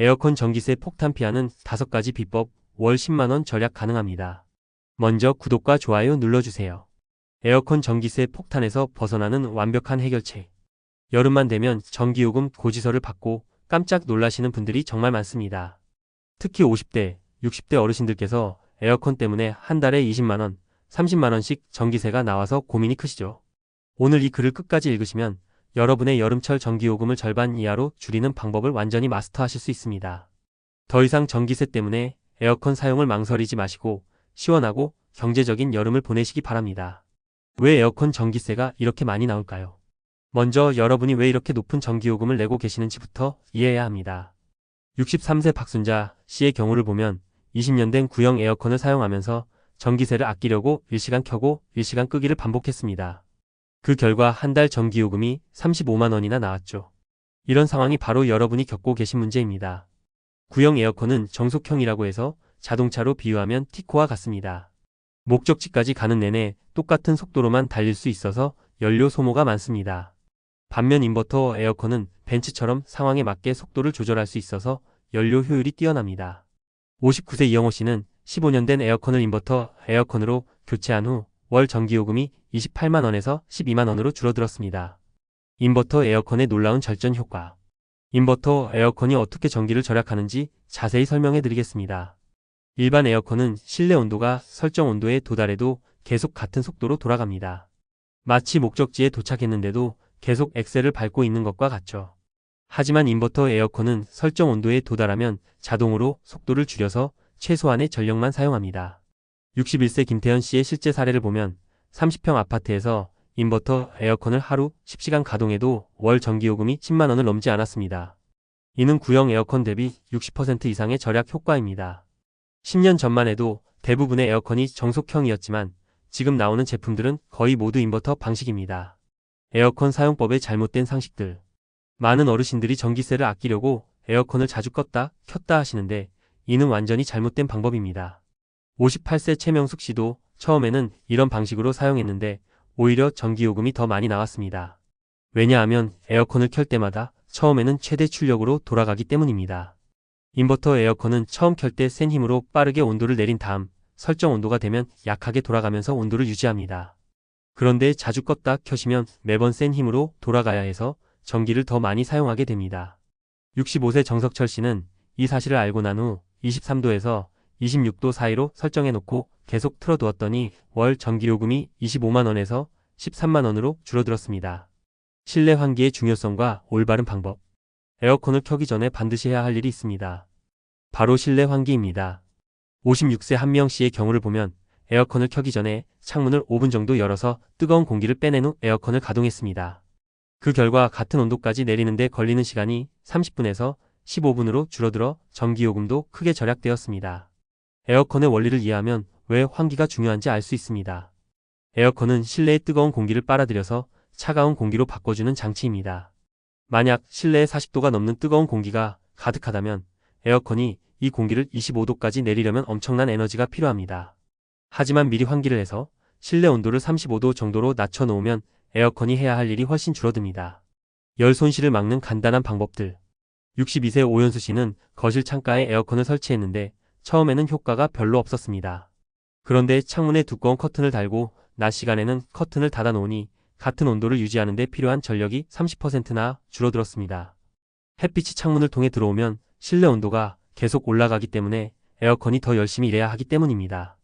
에어컨 전기세 폭탄 피하는 5가지 비법, 월 10만원 절약 가능합니다. 먼저 구독과 좋아요 눌러주세요. 에어컨 전기세 폭탄에서 벗어나는 완벽한 해결책. 여름만 되면 전기요금 고지서를 받고 깜짝 놀라시는 분들이 정말 많습니다. 특히 50대, 60대 어르신들께서 에어컨 때문에 한 달에 20만원, 30만원씩 전기세가 나와서 고민이 크시죠. 오늘 이 글을 끝까지 읽으시면 여러분의 여름철 전기요금을 절반 이하로 줄이는 방법을 완전히 마스터하실 수 있습니다. 더 이상 전기세 때문에 에어컨 사용을 망설이지 마시고 시원하고 경제적인 여름을 보내시기 바랍니다. 왜 에어컨 전기세가 이렇게 많이 나올까요? 먼저 여러분이 왜 이렇게 높은 전기요금을 내고 계시는지부터 이해해야 합니다. 63세 박순자 씨의 경우를 보면 20년 된 구형 에어컨을 사용하면서 전기세를 아끼려고 1시간 켜고 1시간 끄기를 반복했습니다. 그 결과 한 달 전기요금이 35만원이나 나왔죠. 이런 상황이 바로 여러분이 겪고 계신 문제입니다. 구형 에어컨은 정속형이라고 해서 자동차로 비유하면 티코와 같습니다. 목적지까지 가는 내내 똑같은 속도로만 달릴 수 있어서 연료 소모가 많습니다. 반면 인버터 에어컨은 벤츠처럼 상황에 맞게 속도를 조절할 수 있어서 연료 효율이 뛰어납니다. 59세 이영호 씨는 15년 된 에어컨을 인버터 에어컨으로 교체한 후 월 전기요금이 28만원에서 12만원으로 줄어들었습니다. 인버터 에어컨의 놀라운 절전 효과. 인버터 에어컨이 어떻게 전기를 절약하는지 자세히 설명해 드리겠습니다. 일반 에어컨은 실내 온도가 설정 온도에 도달해도 계속 같은 속도로 돌아갑니다. 마치 목적지에 도착했는데도 계속 엑셀을 밟고 있는 것과 같죠. 하지만 인버터 에어컨은 설정 온도에 도달하면 자동으로 속도를 줄여서 최소한의 전력만 사용합니다. 61세 김태현 씨의 실제 사례를 보면 30평 아파트에서 인버터 에어컨을 하루 10시간 가동해도 월 전기요금이 10만원을 넘지 않았습니다. 이는 구형 에어컨 대비 60% 이상의 절약 효과입니다. 10년 전만 해도 대부분의 에어컨이 정속형이었지만 지금 나오는 제품들은 거의 모두 인버터 방식입니다. 에어컨 사용법의 잘못된 상식들. 많은 어르신들이 전기세를 아끼려고 에어컨을 자주 껐다 켰다 하시는데 이는 완전히 잘못된 방법입니다. 58세 최명숙 씨도 처음에는 이런 방식으로 사용했는데 오히려 전기요금이 더 많이 나왔습니다. 왜냐하면 에어컨을 켤 때마다 처음에는 최대 출력으로 돌아가기 때문입니다. 인버터 에어컨은 처음 켤 때 센 힘으로 빠르게 온도를 내린 다음 설정 온도가 되면 약하게 돌아가면서 온도를 유지합니다. 그런데 자주 껐다 켜시면 매번 센 힘으로 돌아가야 해서 전기를 더 많이 사용하게 됩니다. 65세 정석철 씨는 이 사실을 알고 난 후 23도에서 26도 사이로 설정해 놓고 계속 틀어두었더니 월 전기요금이 25만원에서 13만원으로 줄어들었습니다. 실내 환기의 중요성과 올바른 방법. 에어컨을 켜기 전에 반드시 해야 할 일이 있습니다. 바로 실내 환기입니다. 56세 한명 씨의 경우를 보면 에어컨을 켜기 전에 창문을 5분 정도 열어서 뜨거운 공기를 빼낸 후 에어컨을 가동했습니다. 그 결과 같은 온도까지 내리는데 걸리는 시간이 30분에서 15분으로 줄어들어 전기요금도 크게 절약되었습니다. 에어컨의 원리를 이해하면 왜 환기가 중요한지 알 수 있습니다. 에어컨은 실내의 뜨거운 공기를 빨아들여서 차가운 공기로 바꿔주는 장치입니다. 만약 실내에 40도가 넘는 뜨거운 공기가 가득하다면 에어컨이 이 공기를 25도까지 내리려면 엄청난 에너지가 필요합니다. 하지만 미리 환기를 해서 실내 온도를 35도 정도로 낮춰놓으면 에어컨이 해야 할 일이 훨씬 줄어듭니다. 열 손실을 막는 간단한 방법들. 62세 오연수 씨는 거실 창가에 에어컨을 설치했는데 처음에는 효과가 별로 없었습니다. 그런데 창문에 두꺼운 커튼을 달고 낮 시간에는 커튼을 닫아 놓으니 같은 온도를 유지하는 데 필요한 전력이 30%나 줄어들었습니다. 햇빛이 창문을 통해 들어오면 실내 온도가 계속 올라가기 때문에 에어컨이 더 열심히 일해야 하기 때문입니다.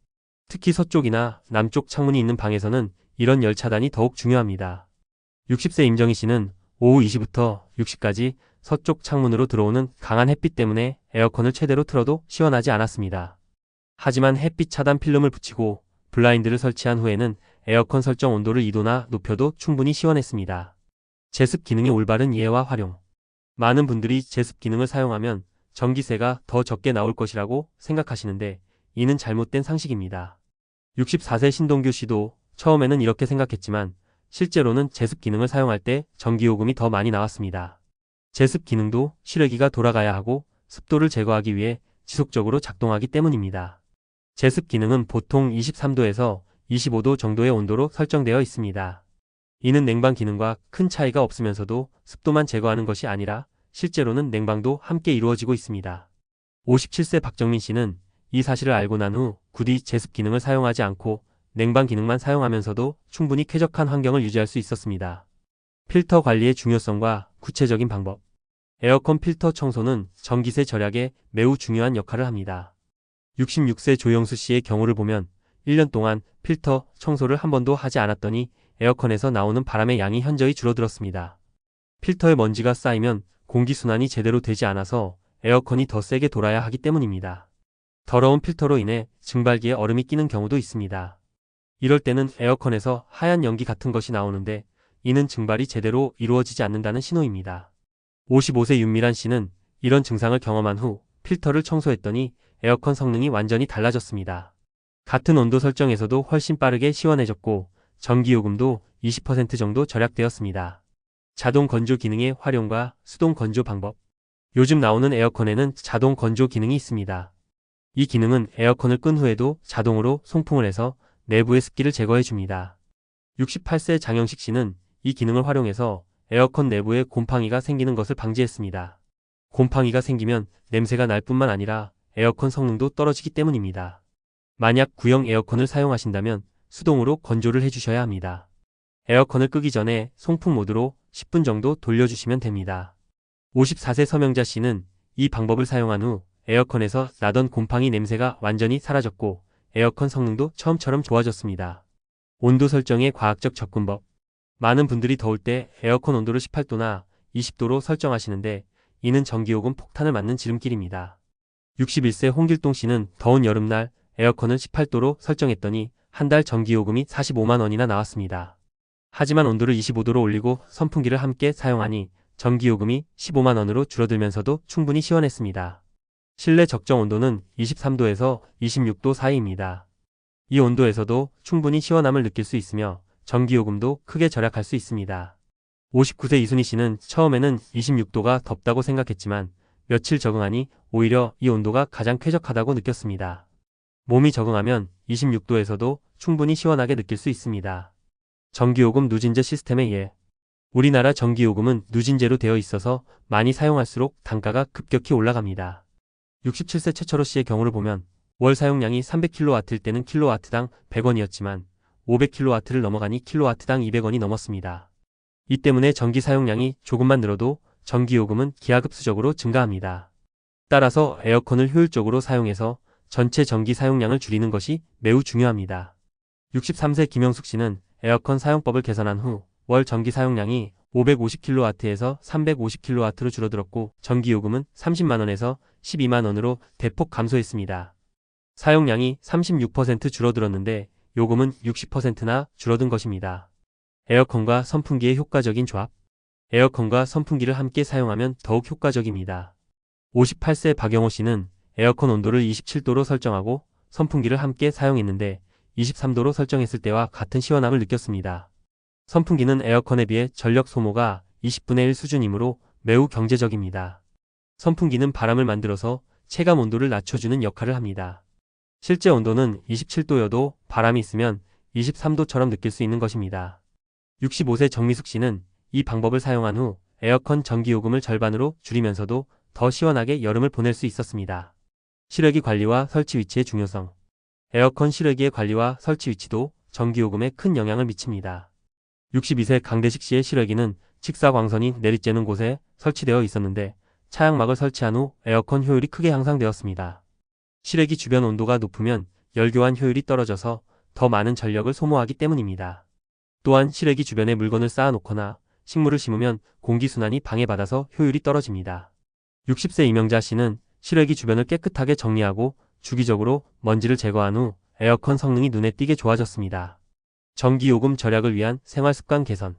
특히 서쪽이나 남쪽 창문이 있는 방에서는 이런 열 차단이 더욱 중요합니다. 60세 임정희 씨는 오후 2시부터 6시까지 서쪽 창문으로 들어오는 강한 햇빛 때문에 에어컨을 최대로 틀어도 시원하지 않았습니다. 하지만 햇빛 차단 필름을 붙이고 블라인드를 설치한 후에는 에어컨 설정 온도를 2도나 높여도 충분히 시원했습니다. 제습 기능의 올바른 이해와 활용. 많은 분들이 제습 기능을 사용하면 전기세가 더 적게 나올 것이라고 생각하시는데 이는 잘못된 상식입니다. 64세 신동규 씨도 처음에는 이렇게 생각했지만 실제로는 제습 기능을 사용할 때 전기요금이 더 많이 나왔습니다. 제습 기능도 실외기가 돌아가야 하고 습도를 제거하기 위해 지속적으로 작동하기 때문입니다. 제습 기능은 보통 23도에서 25도 정도의 온도로 설정되어 있습니다. 이는 냉방 기능과 큰 차이가 없으면서도 습도만 제거하는 것이 아니라 실제로는 냉방도 함께 이루어지고 있습니다. 57세 박정민 씨는 이 사실을 알고 난 후 굳이 제습 기능을 사용하지 않고 냉방 기능만 사용하면서도 충분히 쾌적한 환경을 유지할 수 있었습니다. 필터 관리의 중요성과 구체적인 방법. 에어컨 필터 청소는 전기세 절약에 매우 중요한 역할을 합니다. 66세 조영수 씨의 경우를 보면 1년 동안 필터 청소를 한 번도 하지 않았더니 에어컨에서 나오는 바람의 양이 현저히 줄어들었습니다. 필터에 먼지가 쌓이면 공기순환이 제대로 되지 않아서 에어컨이 더 세게 돌아야 하기 때문입니다. 더러운 필터로 인해 증발기에 얼음이 끼는 경우도 있습니다. 이럴 때는 에어컨에서 하얀 연기 같은 것이 나오는데 이는 증발이 제대로 이루어지지 않는다는 신호입니다. 55세 윤미란 씨는 이런 증상을 경험한 후 필터를 청소했더니 에어컨 성능이 완전히 달라졌습니다. 같은 온도 설정에서도 훨씬 빠르게 시원해졌고 전기요금도 20% 정도 절약되었습니다. 자동 건조 기능의 활용과 수동 건조 방법. 요즘 나오는 에어컨에는 자동 건조 기능이 있습니다. 이 기능은 에어컨을 끈 후에도 자동으로 송풍을 해서 내부의 습기를 제거해 줍니다. 68세 장영식 씨는 이 기능을 활용해서 에어컨 내부에 곰팡이가 생기는 것을 방지했습니다. 곰팡이가 생기면 냄새가 날 뿐만 아니라 에어컨 성능도 떨어지기 때문입니다. 만약 구형 에어컨을 사용하신다면 수동으로 건조를 해주셔야 합니다. 에어컨을 끄기 전에 송풍 모드로 10분 정도 돌려주시면 됩니다. 54세 서명자 씨는 이 방법을 사용한 후 에어컨에서 나던 곰팡이 냄새가 완전히 사라졌고 에어컨 성능도 처음처럼 좋아졌습니다. 온도 설정의 과학적 접근법. 많은 분들이 더울 때 에어컨 온도를 18도나 20도로 설정하시는데 이는 전기요금 폭탄을 맞는 지름길입니다. 61세 홍길동 씨는 더운 여름날 에어컨을 18도로 설정했더니 한 달 전기요금이 45만 원이나 나왔습니다. 하지만 온도를 25도로 올리고 선풍기를 함께 사용하니 전기요금이 15만 원으로 줄어들면서도 충분히 시원했습니다. 실내 적정 온도는 23도에서 26도 사이입니다. 이 온도에서도 충분히 시원함을 느낄 수 있으며 전기요금도 크게 절약할 수 있습니다. 59세 이순희 씨는 처음에는 26도가 덥다고 생각했지만 며칠 적응하니 오히려 이 온도가 가장 쾌적하다고 느꼈습니다. 몸이 적응하면 26도에서도 충분히 시원하게 느낄 수 있습니다. 전기요금 누진제 시스템의 예. 우리나라 전기요금은 누진제로 되어 있어서 많이 사용할수록 단가가 급격히 올라갑니다. 67세 최철호 씨의 경우를 보면 월 사용량이 300kW일 때는 킬로와트당 100원이었지만 500kW를 넘어가니 킬로와트당 200원이 넘었습니다. 이 때문에 전기 사용량이 조금만 늘어도 전기요금은 기하급수적으로 증가합니다. 따라서 에어컨을 효율적으로 사용해서 전체 전기 사용량을 줄이는 것이 매우 중요합니다. 63세 김영숙 씨는 에어컨 사용법을 개선한 후 월 전기 사용량이 550kW에서 350kW로 줄어들었고 전기요금은 30만원에서 12만원으로 대폭 감소했습니다. 사용량이 36% 줄어들었는데 요금은 60%나 줄어든 것입니다. 에어컨과 선풍기의 효과적인 조합. 에어컨과 선풍기를 함께 사용하면 더욱 효과적입니다. 58세 박영호 씨는 에어컨 온도를 27도로 설정하고 선풍기를 함께 사용했는데 23도로 설정했을 때와 같은 시원함을 느꼈습니다. 선풍기는 에어컨에 비해 전력 소모가 20분의 1 수준이므로 매우 경제적입니다. 선풍기는 바람을 만들어서 체감 온도를 낮춰주는 역할을 합니다. 실제 온도는 27도여도 바람이 있으면 23도처럼 느낄 수 있는 것입니다. 65세 정미숙 씨는 이 방법을 사용한 후 에어컨 전기요금을 절반으로 줄이면서도 더 시원하게 여름을 보낼 수 있었습니다. 실외기 관리와 설치 위치의 중요성. 에어컨 실외기의 관리와 설치 위치도 전기요금에 큰 영향을 미칩니다. 62세 강대식 씨의 실외기는 직사광선이 내리쬐는 곳에 설치되어 있었는데 차양막을 설치한 후 에어컨 효율이 크게 향상되었습니다. 실외기 주변 온도가 높으면 열교환 효율이 떨어져서 더 많은 전력을 소모하기 때문입니다. 또한 실외기 주변에 물건을 쌓아놓거나 식물을 심으면 공기순환이 방해받아서 효율이 떨어집니다. 60세 이명자 씨는 실외기 주변을 깨끗하게 정리하고 주기적으로 먼지를 제거한 후 에어컨 성능이 눈에 띄게 좋아졌습니다. 전기요금 절약을 위한 생활습관 개선.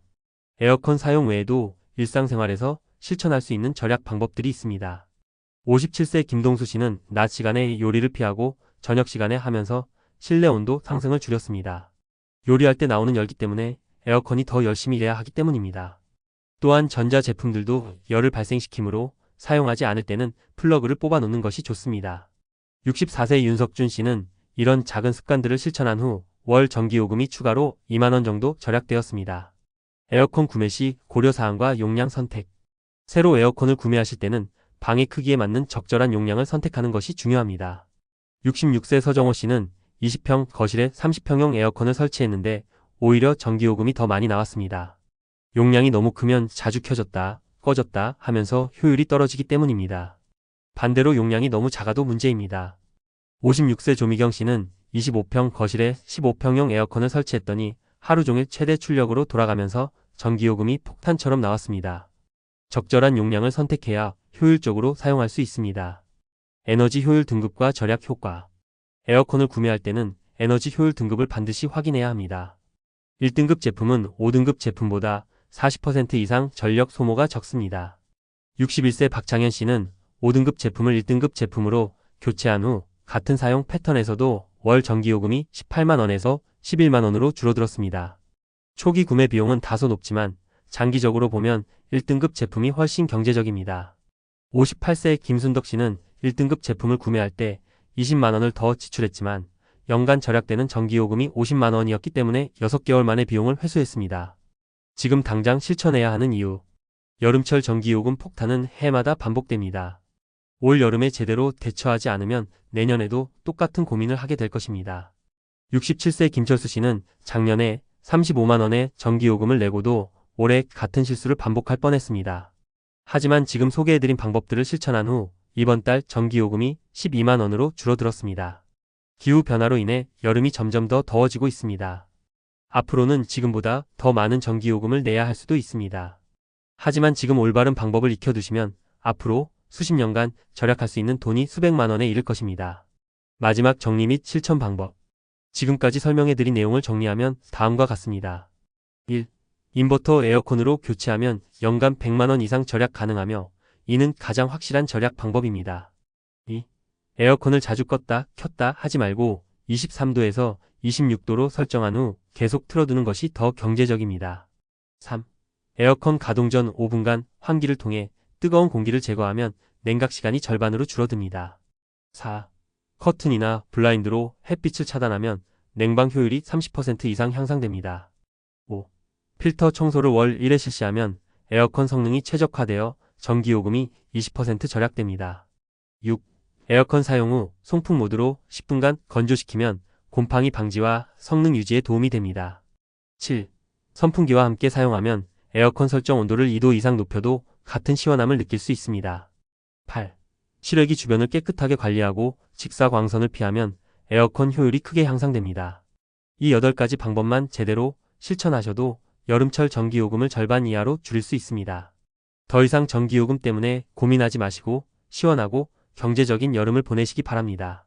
에어컨 사용 외에도 일상생활에서 실천할 수 있는 절약 방법들이 있습니다. 57세 김동수 씨는 낮 시간에 요리를 피하고 저녁 시간에 하면서 실내 온도 상승을 줄였습니다. 요리할 때 나오는 열기 때문에 에어컨이 더 열심히 일해야 하기 때문입니다. 또한 전자제품들도 열을 발생시키므로 사용하지 않을 때는 플러그를 뽑아 놓는 것이 좋습니다. 64세 윤석준 씨는 이런 작은 습관들을 실천한 후 월 전기요금이 추가로 2만원 정도 절약되었습니다. 에어컨 구매 시 고려사항과 용량 선택. 새로 에어컨을 구매하실 때는 방의 크기에 맞는 적절한 용량을 선택하는 것이 중요합니다. 66세 서정호 씨는 20평 거실에 30평형 에어컨을 설치했는데 오히려 전기요금이 더 많이 나왔습니다. 용량이 너무 크면 자주 켜졌다, 꺼졌다 하면서 효율이 떨어지기 때문입니다. 반대로 용량이 너무 작아도 문제입니다. 56세 조미경 씨는 25평 거실에 15평형 에어컨을 설치했더니 하루 종일 최대 출력으로 돌아가면서 전기요금이 폭탄처럼 나왔습니다. 적절한 용량을 선택해야 효율적으로 사용할 수 있습니다. 에너지 효율 등급과 절약 효과. 에어컨을 구매할 때는 에너지 효율 등급을 반드시 확인해야 합니다. 1등급 제품은 5등급 제품보다 40% 이상 전력 소모가 적습니다. 61세 박창현 씨는 5등급 제품을 1등급 제품으로 교체한 후 같은 사용 패턴에서도 월 전기요금이 18만 원에서 11만 원으로 줄어들었습니다. 초기 구매 비용은 다소 높지만 장기적으로 보면 1등급 제품이 훨씬 경제적입니다. 58세 김순덕 씨는 1등급 제품을 구매할 때 20만 원을 더 지출했지만 연간 절약되는 전기요금이 50만 원이었기 때문에 6개월 만에 비용을 회수했습니다. 지금 당장 실천해야 하는 이유. 여름철 전기요금 폭탄은 해마다 반복됩니다. 올 여름에 제대로 대처하지 않으면 내년에도 똑같은 고민을 하게 될 것입니다. 67세 김철수 씨는 작년에 35만 원의 전기요금을 내고도 올해 같은 실수를 반복할 뻔했습니다. 하지만 지금 소개해드린 방법들을 실천한 후 이번 달 전기요금이 12만 원으로 줄어들었습니다. 기후변화로 인해 여름이 점점 더 더워지고 있습니다. 앞으로는 지금보다 더 많은 전기요금을 내야 할 수도 있습니다. 하지만 지금 올바른 방법을 익혀두시면 앞으로 수십 년간 절약할 수 있는 돈이 수백만 원에 이를 것입니다. 마지막 정리 및 실천 방법. 지금까지 설명해드린 내용을 정리하면 다음과 같습니다. 1. 인버터 에어컨으로 교체하면 연간 100만 원 이상 절약 가능하며 이는 가장 확실한 절약 방법입니다. 2. 에어컨을 자주 껐다 켰다 하지 말고 23도에서 26도로 설정한 후 계속 틀어두는 것이 더 경제적입니다. 3. 에어컨 가동 전 5분간 환기를 통해 뜨거운 공기를 제거하면 냉각 시간이 절반으로 줄어듭니다. 4. 커튼이나 블라인드로 햇빛을 차단하면 냉방 효율이 30% 이상 향상됩니다. 5. 필터 청소를 월 1회 실시하면 에어컨 성능이 최적화되어 전기요금이 20% 절약됩니다. 6. 에어컨 사용 후 송풍 모드로 10분간 건조시키면 곰팡이 방지와 성능 유지에 도움이 됩니다. 7. 선풍기와 함께 사용하면 에어컨 설정 온도를 2도 이상 높여도 같은 시원함을 느낄 수 있습니다. 8. 실외기 주변을 깨끗하게 관리하고 직사광선을 피하면 에어컨 효율이 크게 향상됩니다. 이 8가지 방법만 제대로 실천하셔도 여름철 전기요금을 절반 이하로 줄일 수 있습니다. 더 이상 전기요금 때문에 고민하지 마시고 시원하고 경제적인 여름을 보내시기 바랍니다.